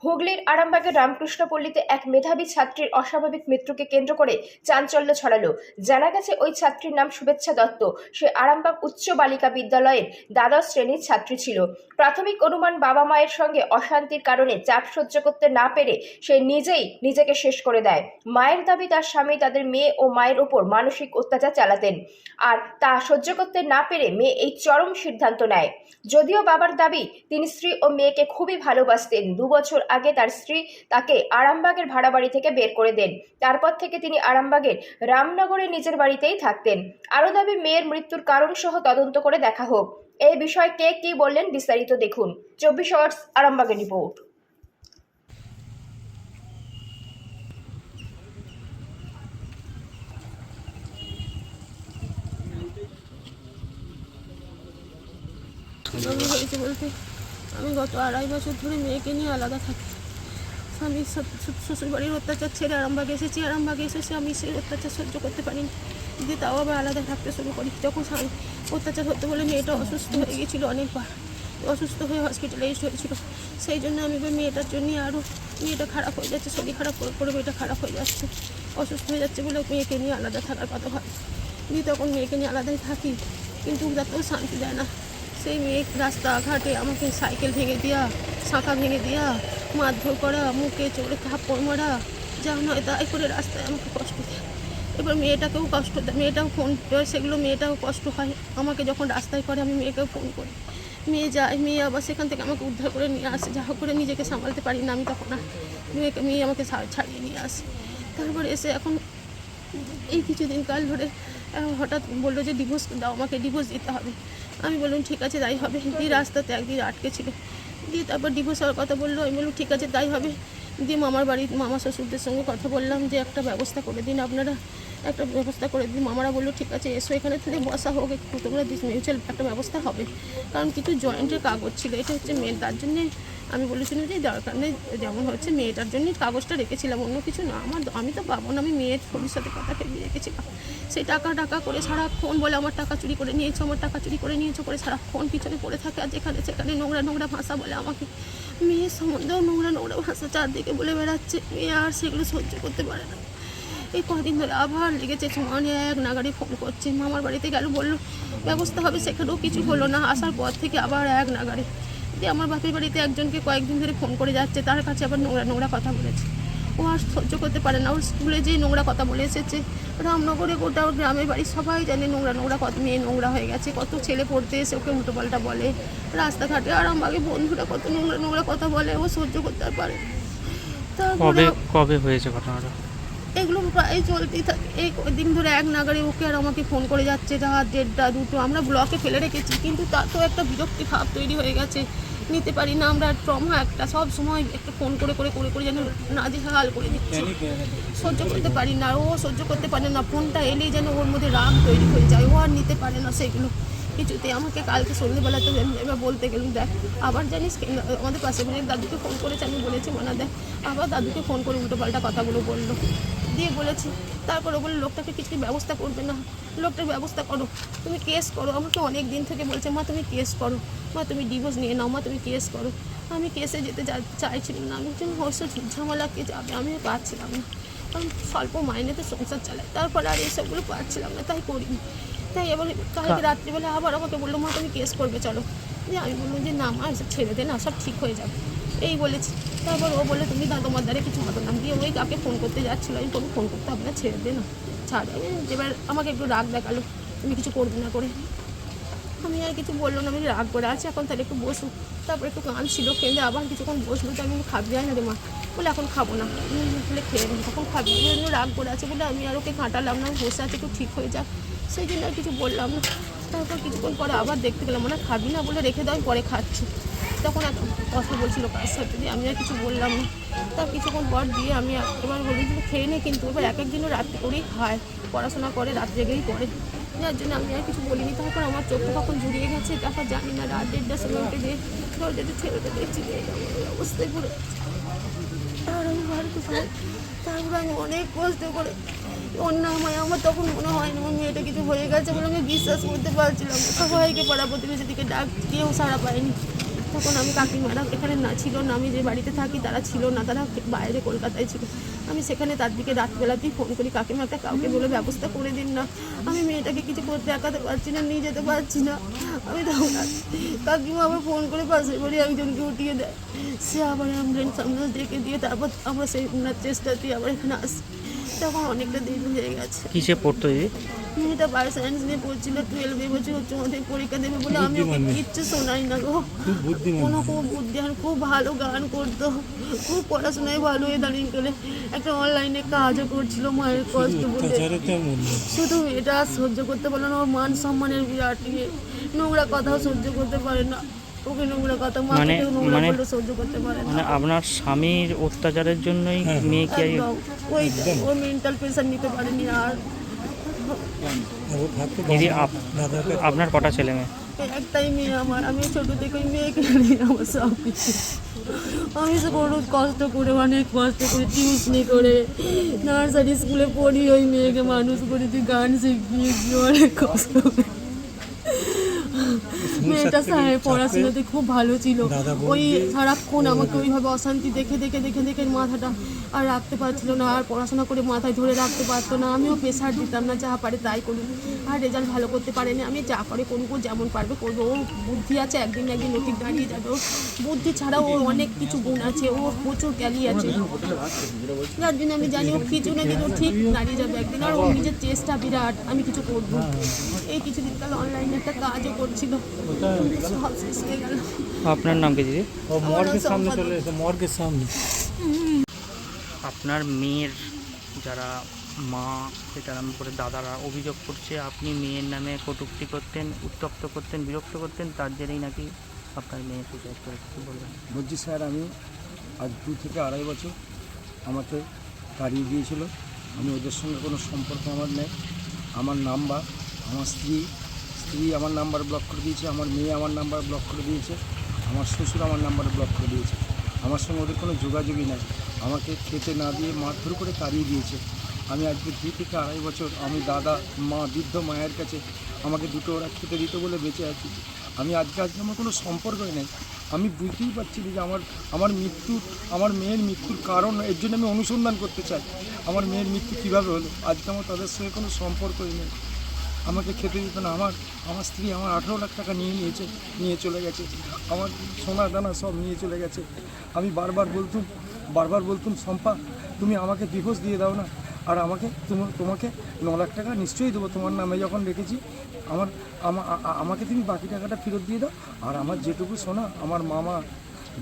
হুগলির আরামবাগের রামকৃষ্ণপল্লীতে এক মেধাবী ছাত্রীর অস্বাভাবিক মৃত্যুকে কেন্দ্র করে চাঞ্চল্য ছড়ালো। জানা গেছে ওই ছাত্রীর নাম শুভেচ্ছা দত্ত। সে আরামবাগ উচ্চ বালিকা বিদ্যালয়ের দ্বাদশ শ্রেণীর ছাত্রী ছিল। প্রাথমিক অনুমান, বাবা মায়ের সঙ্গে অশান্তির কারণে চাপ সহ্য করতে না পেরে সে নিজেই নিজেকে শেষ করে দেয়। মায়ের দাবি, তার স্বামী তাদের মেয়ে ও মায়ের ওপর মানসিক অত্যাচার চালাতেন, আর তা সহ্য করতে না পেরে মেয়ে এই চরম সিদ্ধান্ত নেয়। যদিও বাবার দাবি, তিনি স্ত্রী ও মেয়েকে খুবই ভালোবাসতেন। 2 বছর আগে তার স্ত্রী তাকে আরামবাগের ভাড়া বাড়ি থেকে বের করে দেন। তারপর থেকে তিনি আরামবাগের রামনগরে নিজের বাড়িতেই থাকতেন। আরও দাবি, মেয়ের মৃত্যুর কারণ সহ তদন্ত করে দেখা হোক। এই বিষয়ে কে কি বললেন বিস্তারিত দেখুন 24 আওয়ার্স আরামবাগের রিপোর্ট। কীভাবে হয়েছে বলতে, আমি গত 2.5 বছর ধরে মেয়েকে নিয়ে আলাদা থাকি। স্বামীর শ্বশুরবাড়ির অত্যাচার ছেড়ে আরামবাগে এসেছি। আরামবাগে এসেছি, আমি সেই অত্যাচার সহ্য করতে পারিনি। যদি তাও আবার আলাদা থাকতে শুরু করি, যখন স্বামী অত্যাচার হতে বলে মেয়েটা অসুস্থ হয়ে গিয়েছিলো, অনেকবার অসুস্থ হয়ে হসপিটালাইজড হয়েছিল। সেই জন্য আমি মেয়েটার জন্যই আরও মেয়েটা খারাপ হয়ে যাচ্ছে, শরীর খারাপ করে মেয়েটা খারাপ হয়ে যাচ্ছে, অসুস্থ হয়ে যাচ্ছে বলে মেয়েকে নিয়ে আলাদা থাকার কথা ভাবি। দিয়ে তখন মেয়েকে নিয়ে আলাদাই থাকি, কিন্তু তাতেও শান্তি দেয় না। সেই মেয়ে রাস্তাঘাটে আমাকে সাইকেল ভেঙে দেওয়া, শাঁখা ভেঙে দেওয়া, মারধর করা, মুখে চোরে থাপ্পড় মারা, যা নয় তাই করে রাস্তায় আমাকে কষ্ট দেয়। এবার মেয়েটাকেও কষ্ট দেয়, মেয়েটাও ফোন করে, সেগুলো মেয়েটাও কষ্ট হয়। আমাকে যখন রাস্তায় করে আমি মেয়েকেও ফোন করি, মেয়ে যায়, মেয়ে আবার সেখান থেকে আমাকে উদ্ধার করে নিয়ে আসে। যা হোক করে নিজেকে সামলাতে পারি না আমি তখন, আর মেয়ে আমাকে ছাড়িয়ে নিয়ে আসে। তারপরে এসে এখন এই কিছুদিন কাল ধরে হঠাৎ বললো যে ডিভোর্স দাও, আমাকে ডিভোর্স দিতে হবে। আমি বললাম ঠিক আছে তাই হবে। দিয়ে রাস্তাতে একদিন আটকে ছিল, দিয়ে তারপর ডিভোর্স হওয়ার কথা বললো। আমি বললাম ঠিক আছে তাই হবে। দিয়ে মামা শ্বশুরদের সঙ্গে কথা বললাম যে একটা ব্যবস্থা করে দিন, আপনারা একটা ব্যবস্থা করে দিন। মামারা বললো ঠিক আছে এসো, এখানে থেকে বসা হোক, একটু তোমরা মিউচুয়াল একটা ব্যবস্থা হবে। কারণ কিছু জয়েন্টের কাগজ ছিল, এটা হচ্ছে মেয়ে, তার জন্যে আমি বলেছিলাম যে দরকার নেই, যেমন হচ্ছে মেয়েটার জন্যই কাগজটা রেখেছিলাম, অন্য কিছু না। আমি তো পাবো না, আমি মেয়ের ভবিষ্যতে কথা ভেবে রেখেছিলাম। সেই টাকা করে সারাক্ষণ বলে আমার টাকা চুরি করে নিয়েছো, আমার টাকা চুরি করে নিয়েছো করে সারাক্ষণ পিছনে পড়ে থাকে। আর যেখানে সেখানে নোংরা ভাষা বলে আমাকে, মেয়ের সম্বন্ধেও নোংরা ভাষা চারদিকে বলে বেড়াচ্ছে। মেয়ে আর সেগুলো সহ্য করতে পারে না। এই কদিন ধরে আবার লেগেছে, মানে এক নাগাড়ি ফোন করছে। মামার বাড়িতে গেল, বললো ব্যবস্থা হবে, সেখানেও কিছু হলো না। আসার পর থেকে আবার এক নাগাড়ি। দিয়ে আমার বাপের বাড়িতে একজনকে কয়েকদিন ধরে ফোন করে যাচ্ছে, তার কাছে আবার নোংরা কথা বলেছে। ও আর সহ্য করতে পারে না, ওর স্কুলে যেই নোংরা কথা বলে এসেছে। রামনগরে গোটা ওর গ্রামের বাড়ি সবাই জানে নোংরা কথা, মেয়ে নোংরা হয়ে গেছে। কত ছেলে পড়তে এসে ওকে উল্টোপাল্টা বলে রাস্তাঘাটে, আর আমাকে বন্ধুরা কত নোংরা কথা বলে, ও সহ্য করতে আর পারে। তারপরে কবে হয়েছে ঘটনাটা? এগুলো প্রায় চলতেই থাকে। এই কদিন ধরে এক নাগারে ওকে আর আমাকে ফোন করে যাচ্ছে, রাত 1:30 2টো। আমরা ব্লকে ফেলে রেখেছি, কিন্তু তাতেও একটা বিরক্তি ভাব তৈরি হয়ে গেছে, নিতে পারি না আমরা। ট্রমা একটা, সব সময় একটা ফোন করে যেন নাজেহাল করে দিচ্ছে, সহ্য করতে পারি না। ও সহ্য করতে পারে না, ফোনটা এলেই যেন ওর মধ্যে রাগ তৈরি হয়ে যায়, ও আর নিতে পারে না সেগুলো কিছুতে। আমাকে কালকে সন্ধ্যেবেলাতে এবার বলতে গেলাম, দেখ আবার জানিস আমাদের পাশে বাড়ির দাদুকে ফোন করেছে, আমি বলেছি মানা দেখ, আবার দাদুকে ফোন করে উল্টোপাল্টা কথাগুলো বললো। দিয়ে বলেছি, তারপরে বলে লোকটাকে কিছু ব্যবস্থা করবে না, লোকটার ব্যবস্থা করো, তুমি কেস করো। আমাকে অনেক দিন থেকে বলছে, মা তুমি কেস করো, মা তুমি ডিভোর্স নিয়ে নাও, মা তুমি কেস করো। আমি কেসে যেতে চাইছিলাম না, আমি অবশ্য ঝামেলা কে যাবে, আমি পারছিলাম না, কারণ স্বল্প মাইনেতে সংসার চালায়। তারপরে আর এইসবগুলো পারছিলাম না, তাই করিনি। তাই এবার কালকে রাত্রিবেলা আবার আমাকে বললো, মা তুমি কেস করবে চলো। দিয়ে আমি বললাম যে না মা, এসব ছেড়ে দে না, সব ঠিক হয়ে যাবে, এই বলেছি। তারপর ও বলে তুমি তোমার দ্বারা কিছু হবে না। দিয়ে ওই কাকে ফোন করতে যাচ্ছিলো, আমি কোনো ফোন করতে হবে না, ছেড়ে দে না, ছাড়। এবার আমাকে একটু রাগ দেখালো, তুমি কিছু করবে না করে। আমি আর কিছু বললো না, আমি রাগ করে আছি, এখন তাহলে একটু বসু। তারপর একটু কাঁদছিল, কেঁদে আবার কিছুক্ষণ বসলো। তো আমি খাবি যায় না রে মা, বলে এখন খাবো না, বলে খেয়ে নেবো, তখন খাবি। রাগ করে আছে বলে আমি আর ওকে কাঁটালাম না, বসে আছে একটু ঠিক হয়ে যাক, সেই জন্য আর কিছু বললাম না। তারপর কিছুক্ষণ পরে আবার দেখতে গেলাম, মানে খাবি না বলে রেখে দাও, পরে খাচ্ছি। তখন এক কথা বলছিল কার সাথে, দিয়ে আমি আর কিছু বললাম না। তার কিছুক্ষণ পর দিয়ে আমি এবার বলি যে খেয়ে নে, কিন্তু এবার এক একদিনও রাত্রে করেই খায়, পড়াশোনা করে, রাত জেগেই করে, যার জন্য আমি আর কিছু বলিনি। তারপর আমার চোখটা কখন জুড়িয়ে গেছে, তারপর জানি না, রাত 1:30 সময় উঠে দিয়ে দরজাটা ছেলেটা দেখছি যে অবস্থায় পড়ে। আর আমি বাড়িতে পাই, তারপরে আমি অনেক কষ্ট করে অন্যায়, আমার তখন মনে হয় না আমার মেয়েটা কিছু হয়ে গেছে বলে আমি বিশ্বাস করতে পারছিলাম না। সবাইকে পাড়া প্রতিবেশী দিকে ডাক, কেউ সাড়া পায়নি। তখন আমি কাকিমারা এখানে না ছিল না, আমি যে বাড়িতে থাকি তারা ছিল না, তারা বাইরে কলকাতায় ছিল। আমি সেখানে তার দিকে রাতবেলাতেই ফোন করি, কাকিমাকে কাউকে বলে ব্যবস্থা করে দিন না, আমি মেয়েটাকে কিছু করতে দেখাতে পারছি না, নিয়ে যেতে পারছি না। আমি তখন কাকিমা আবার ফোন করে পাশের বাড়ি একজনকে উঠিয়ে দেয়, সে আবার অ্যাম্বুলেন্স ডেকে দিয়ে তারপর আমরা সেই ওনার চেষ্টা দিয়ে আবার এখানে আসি। তখন অনেকটা দিন হয়ে গেছে। কিসে পড়তো দিদি? মেয়েটা বায়ো সায়েন্স নিয়ে পড়ছিল, 12 এবছর উচ্চ মাধ্যমিক পরীক্ষা দেবে বলে আমি ওকে কিচ্ছু শোনাই না গো। কোনো খুব বুদ্ধিমান, খুব ভালো গান করতো, খুব পড়াশোনায় ভালো, দাঁড়িয়ে গেলে একটা অনলাইনে কাজও করছিল মায়ের কষ্ট বলে। শুধু এটা সহ্য করতে পারলো না, ওর মান সম্মানের বিরাট ইয়ে, নোংরা কথাও সহ্য করতে পারে না। ওকে নোংরা কথা মাকে নোংরা বলে সহ্য করতে পারে না। মানে আপনার স্বামীর অত্যাচারের জন্যই মেয়ে কি একদম ওই ও মেন্টাল প্রেশার নিতে পারেনি। আর দিদি আপনার কটা ছেলে মেয়ে? একটাই মেয়ে আমার, আমি ছোটো থেকে ওই মেয়েকে নিয়ে আমার সব কিছু। আমি সে কোনো কষ্ট করে, অনেক কষ্ট করে টিউশনি করে নার্সারি স্কুলে পড়ি, ওই মেয়েকে মানুষ করেছি, গান শিখিয়েছি অনেক কষ্ট করে। মেয়েটা পড়াশোনাতে খুব ভালো ছিল, ওই সারাক্ষণ আমাকে ওইভাবে অশান্তি দেখে দেখে দেখে দেখে মাথাটা আর রাখতে পারছিল না, আর পড়াশোনা করে মাথায় ধরে রাখতে পারতো না। আমিও প্রেশার দিতাম না, যা পারে তাই করুক, আর রেজাল্ট ভালো করতে পারেনি, আমি যা করে করবো, যেমন পারবে করবো। ও বুদ্ধি আছে, একদিন না একদিন ঠিক দাঁড়িয়ে যাবে। ওর বুদ্ধি ছাড়াও ওর অনেক কিছু গুণ আছে, ও প্রচুর ক্যালি আছে, যার জন্য আমি জানি ও কিছু না কিছু ঠিক দাঁড়িয়ে যাবে একদিন। আর ওর নিজের চেষ্টা বিরাট, আমি কিছু করবো। এই কিছুদিন কাল অনলাইনে একটা কাজও করছিল, সব শেষ হয়ে গেল। আপনার নাম কি দিদি? মর্গের সামনে চলে এসে, মর্গের সামনে। আপনার মেয়ের যারা মা থেকে আরম্ভ করে দাদারা অভিযোগ করছে আপনি মেয়ের নামে কটূক্তি করতেন, উত্তপ্ত করতেন, বিরক্ত করতেন, তার জেরেই নাকি আপনার মেয়ে সুসাইড করেছে। কী বলবেন? বলছি স্যার, আমি আজ 2 থেকে আড়াই বছর আমাকে তাড়িয়ে দিয়েছিল। আমি ওদের সঙ্গে কোনো সম্পর্ক আমার নেই। আমার নাম্বার, আমার স্ত্রী আমার নাম্বার ব্লক করে দিয়েছে, আমার মেয়ে আমার নাম্বার ব্লক করে দিয়েছে, আমার শ্বশুর আমার নাম্বার ব্লক করে দিয়েছে। আমার সঙ্গে ওদের কোনো যোগাযোগই নাই। আমাকে খেতে না দিয়ে মারধর করে তাড়িয়ে দিয়েছে। আমি আজকে 2 থেকে আড়াই বছর আমি দাদা মা, বৃদ্ধ মায়ের কাছে আমাকে দুটো ওরা খেতে দিত বলে বেঁচে আছি। আমি আজকে আমার কোনো সম্পর্কই নেই। আমি বুঝতেই পারছি যে আমার মেয়ের মৃত্যুর কারণ, এর জন্য আমি অনুসন্ধান করতে চাই আমার মেয়ের মৃত্যু কীভাবে হলো। আজকে আমার তাদের সঙ্গে কোনো সম্পর্কই নেই। আমাকে খেতে দিত না। আমার স্ত্রী আমার 18 লাখ টাকা নিয়ে চলে গেছে, আমার সোনা দানা সব নিয়ে চলে গেছে। আমি বারবার বলতুম শম্পা, তুমি আমাকে ডিভোর্স দিয়ে দাও না, আর তোমাকে 9 লাখ টাকা নিশ্চয়ই দেবো তোমার নামে যখন রেখেছি। আমাকে তুমি বাকি টাকাটা ফেরত দিয়ে দাও, আর আমার যেটুকু সোনা আমার মামা,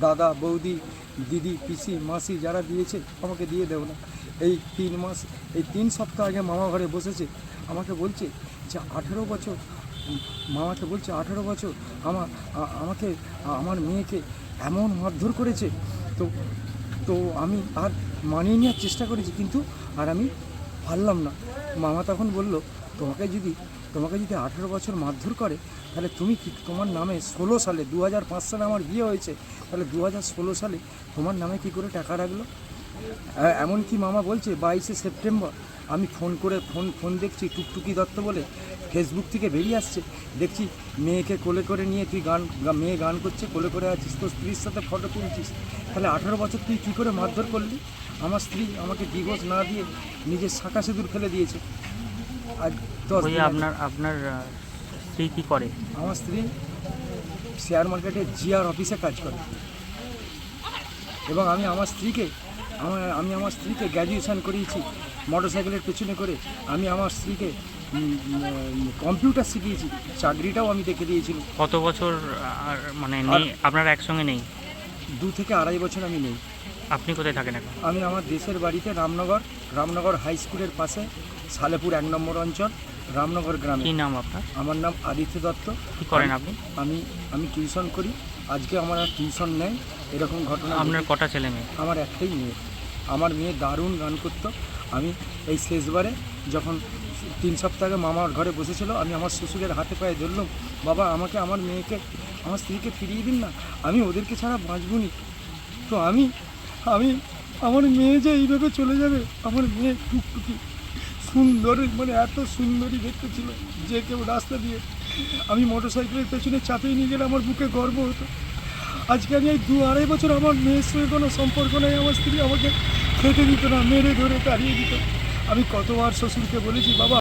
দাদা, বৌদি, দিদি, পিসি, মাসি যারা দিয়েছে আমাকে দিয়ে দেও না। এই 3 সপ্তাহ আগে মামা ঘরে বসেছে, আমাকে বলছে যে 18 বছর, মামাকে বলছে 18 বছর আমাকে আমার মেয়েকে এমন মারধর করেছে। তো আমি আর মানিয়ে নেওয়ার চেষ্টা করেছি, কিন্তু আর আমি পারলাম না। মামা তখন বলল, তোমাকে যদি 18 বছর মারধর করে, তাহলে তুমি কি তোমার নামে 16 সালে 2005 সালে আমার বিয়ে হয়েছে, তাহলে 2016 সালে তোমার নামে কি করে টাকা রাখলো। এমনকি মামা বলছে 22শে সেপ্টেম্বর আমি ফোন দেখছি, টুকটুকি দত্ত বলে ফেসবুক থেকে বেরিয়ে আসছে, দেখছি মেয়েকে কোলে করে নিয়ে মেয়ে গান করছে, কোলে করে আছিস, তোর স্ত্রীর সাথে ফটো তুলছিস, তাহলে 18 বছর তুই কী করে মারধর করলি। আমার স্ত্রী আমাকে ডিভোর্স না দিয়ে নিজের শাঁখা সিঁদুর ফেলে দিয়েছে। আর আপনার স্ত্রী কী করে? আমার স্ত্রী শেয়ার মার্কেটে জিআর অফিসে কাজ করে, এবং আমি আমার স্ত্রীকে গ্র্যাজুয়েশন করিয়েছি মোটরসাইকেলের পেছনে করে। আমি আমার স্ত্রীকে কম্পিউটার শিখিয়েছি, চাকরিটাও আমি দেখে দিয়েছিলাম। কত বছর মানে নেই আপনার একসঙ্গে নেই? 2 থেকে আড়াই বছর আমি নেই। আপনি কোথায় থাকেন এখন? আমি আমার দেশের বাড়িতে রামনগর হাই স্কুলের পাশে, সালেপুর 1 নম্বর অঞ্চল, রামনগর গ্রামে। কী নাম আপনার? আমার নাম আদিত্য দত্ত। কী করেন আপনি? আমি টিউশন করি। আজকে আমার আর টিউশন নেই, এরকম ঘটনা। আপনার কটা ছেলে মেয়ে? আমার একটাই মেয়ে। আমার মেয়ে দারুণ গান করতো। আমি এই শেষবারে যখন 3 সপ্তাহ আগে মামার ঘরে বসেছিল, আমি আমার শ্বশুরের হাতে পায়ে ধরলাম, বাবা আমাকে আমার মেয়েকে আমার স্ত্রীকে ফিরিয়ে দিন না, আমি ওদেরকে ছাড়া বাঁচবনি। তো আমি আমার মেয়ে যে এইভাবে চলে যাবে, আমার মেয়ে টুকটুকি সুন্দর, মানে এত সুন্দরী দেখতে ছিল যে কেউ রাস্তা দিয়ে আমি মোটরসাইকেলের পেছনে চাপিয়ে নিয়ে গেলে আমার বুকে গর্ব হতো। আজকে আমি এই 2-2.5 বছর আমার মেয়ের সঙ্গে কোনো সম্পর্ক নেই। আমার স্ত্রী আমাকে খেতে দিত না, মেরে ধরে তাড়িয়ে দিত। আমি কতবার শ্বশুরকে বলেছি, বাবা